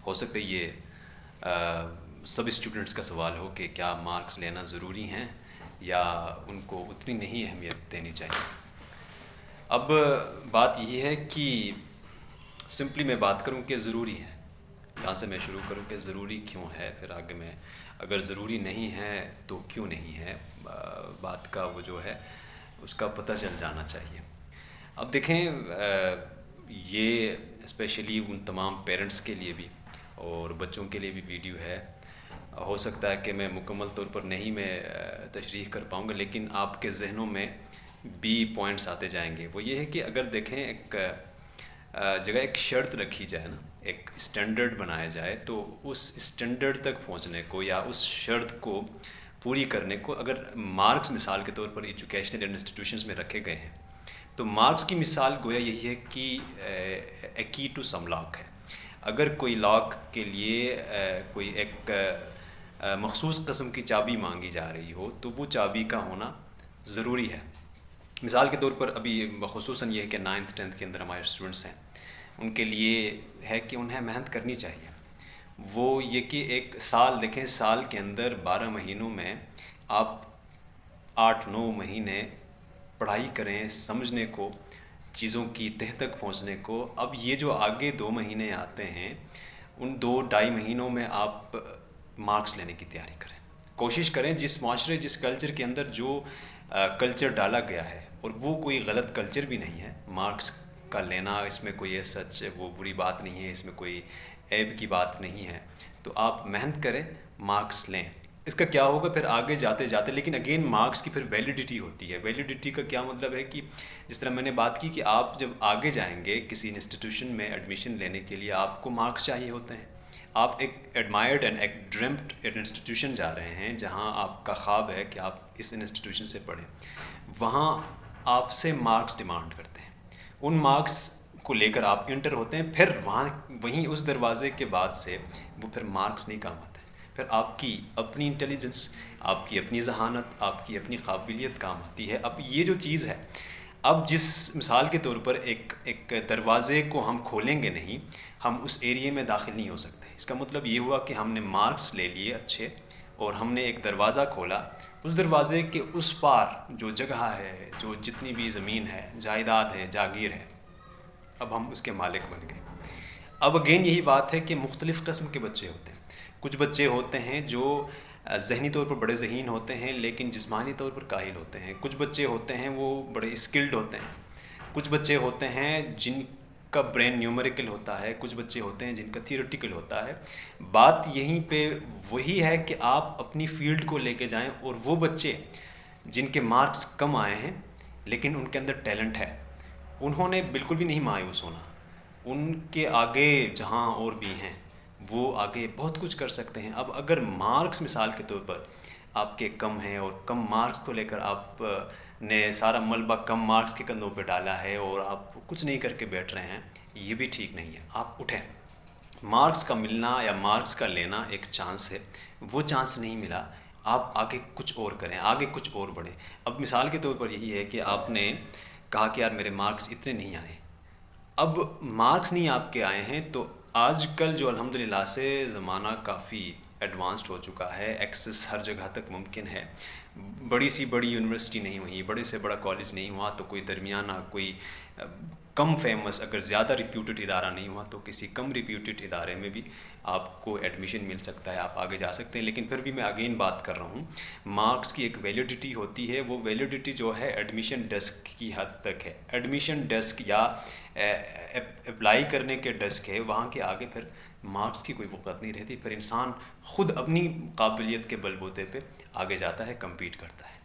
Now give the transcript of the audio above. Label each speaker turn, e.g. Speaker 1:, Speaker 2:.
Speaker 1: ہو سکتا ہے یہ سب اسٹوڈنٹس کا سوال ہو کہ کیا مارکس لینا ضروری ہیں یا ان کو اتنی نہیں اہمیت دینی چاہیے. اب بات یہ ہے کہ سمپلی میں بات کروں کہ ضروری ہے. یہاں سے میں شروع کروں کہ ضروری کیوں ہے، پھر آگے میں اگر ضروری نہیں ہے تو کیوں نہیں ہے، بات کا وہ جو ہے اس کا پتہ چل جانا چاہیے. اب دیکھیں یہ اسپیشلی ان تمام پیرنٹس کے لیے بھی اور بچوں کے لیے بھی ویڈیو ہے. ہو سکتا ہے کہ میں مکمل طور پر نہیں میں تشریح کر پاؤں گا، لیکن آپ کے ذہنوں میں بھی پوائنٹس آتے جائیں گے. وہ یہ ہے کہ اگر دیکھیں ایک جگہ ایک شرط رکھی جائے نا، ایک اسٹینڈرڈ بنایا جائے، تو اس اسٹینڈرڈ تک پہنچنے کو یا اس شرط کو پوری کرنے کو اگر مارکس مثال کے طور پر ایجوکیشنل انسٹیٹیوشنز میں رکھے گئے ہیں، تو مارکس کی مثال گویا یہی ہے کہ اے کی ٹو سم لاک ہے. اگر کوئی لاک کے لیے کوئی ایک مخصوص قسم کی چابی مانگی جا رہی ہو تو وہ چابی کا ہونا ضروری ہے. مثال کے طور پر ابھی خصوصاً یہ ہے کہ 9th 10th کے اندر ہمارے اسٹوڈنٹس ہیں، ان کے لیے ہے کہ انہیں محنت کرنی چاہیے. وہ یہ کہ ایک سال دیکھیں، سال کے اندر 12 مہینوں میں آپ 8-9 مہینے پڑھائی کریں سمجھنے کو، چیزوں کی تہ تک پہنچنے کو. اب یہ جو آگے 2 مہینے آتے ہیں، ان 2-2.5 مہینوں میں آپ مارکس لینے کی تیاری کریں. کوشش کریں جس معاشرے جس کلچر کے اندر جو کلچر ڈالا گیا ہے، اور وہ کوئی غلط کلچر بھی نہیں ہے، مارکس کا لینا اس میں کوئی سچ وہ بری بات نہیں ہے، اس میں کوئی عیب کی بات نہیں ہے. تو آپ محنت کریں، مارکس لیں. اس کا کیا ہوگا پھر آگے جاتے جاتے، لیکن اگین مارکس کی پھر ویلیڈیٹی ہوتی ہے. ویلیڈیٹی کا کیا مطلب ہے کہ جس طرح میں نے بات کی کہ آپ جب آگے جائیں گے کسی انسٹیٹیوشن میں ایڈمیشن لینے کے لیے، آپ کو مارکس چاہیے ہوتے ہیں. آپ ایک ایڈمائرڈ اینڈ ایک ڈریمڈ انسٹیٹیوشن جا رہے ہیں جہاں آپ کا خواب ہے کہ آپ اس انسٹیٹیوشن سے پڑھیں. وہاں آپ سے مارکس ڈیمانڈ کرتے ہیں، ان مارکس کو لے کر آپ انٹر ہوتے ہیں. پھر وہیں اس دروازے کے بعد سے وہ پھر مارکس نہیں کام آتا ہے، پھر آپ کی اپنی انٹیلیجنس، آپ کی اپنی ذہانت، آپ کی اپنی قابلیت کام آتی ہے. اب یہ جو چیز ہے، اب جس مثال کے طور پر ایک دروازے کو ہم کھولیں گے نہیں، ہم اس ایریے میں داخل نہیں ہو سکتے. اس کا مطلب یہ ہوا کہ ہم نے مارکس لے لیے اچھے، اور ہم نے ایک دروازہ کھولا. اس دروازے کے اس پار جو جگہ ہے، جو جتنی بھی زمین ہے، جائیداد ہے، جاگیر ہے، اب ہم اس کے مالک بن گئے. اب اگین یہی بات ہے کہ مختلف قسم کے بچے ہوتے ہیں. کچھ بچے ہوتے ہیں جو ذہنی طور پر بڑے ذہین ہوتے ہیں لیکن جسمانی طور پر کاہل ہوتے ہیں. کچھ بچے ہوتے ہیں وہ بڑے اسکلڈ ہوتے ہیں. کچھ بچے ہوتے ہیں جن کا برین نیومریکل ہوتا ہے. کچھ بچے ہوتے ہیں جن کا تھیوریٹیکل ہوتا ہے. بات یہیں پہ وہی ہے کہ آپ اپنی فیلڈ کو لے کے جائیں، اور وہ بچے جن کے مارکس کم آئے ہیں لیکن ان کے اندر ٹیلنٹ ہے، انہوں نے بالکل بھی نہیں مایوس ہونا. ان کے آگے جہاں اور بھی ہیں وہ آگے بہت کچھ کر سکتے ہیں. اب اگر مارکس مثال کے طور پر آپ کے کم ہیں، اور کم مارکس کو لے کر آپ نے سارا ملبہ کم مارکس کے کندھوں پہ ڈالا ہے اور آپ کچھ نہیں کر کے بیٹھ رہے ہیں، یہ بھی ٹھیک نہیں ہے. آپ اٹھیں. مارکس کا ملنا یا مارکس کا لینا ایک چانس ہے، وہ چانس نہیں ملا، آپ آگے کچھ اور کریں، آگے کچھ اور بڑھیں. اب مثال کے طور پر یہی ہے کہ آپ نے کہا کہ یار میرے مارکس اتنے نہیں آئے. اب مارکس نہیں آپ کے آئے ہیں تو آج کل جو الحمدللہ سے زمانہ کافی ایڈوانسڈ ہو چکا ہے، ایکسس ہر جگہ تک ممکن ہے. بڑی سی بڑی یونیورسٹی نہیں ہوئی، بڑے سے بڑا کالج نہیں ہوا تو کوئی درمیانہ، کوئی کم فیمس، اگر زیادہ ریپیوٹڈ ادارہ نہیں ہوا تو کسی کم ریپیوٹڈ ادارے میں بھی آپ کو ایڈمیشن مل سکتا ہے، آپ آگے جا سکتے ہیں. لیکن پھر بھی میں اگین بات کر رہا ہوں، مارکس کی ایک ویلیڈیٹی ہوتی ہے. وہ ویلیڈیٹی جو ہے ایڈمیشن ڈیسک کی حد تک ہے. ایڈمیشن ڈیسک یا اپلائی کرنے کے ڈیسک ہے، وہاں کے آگے پھر مارکس کی کوئی وقت نہیں رہتی. پھر انسان خود اپنی قابلیت کے بل بوتے پہ آگے جاتا ہے، کمپیٹ کرتا ہے.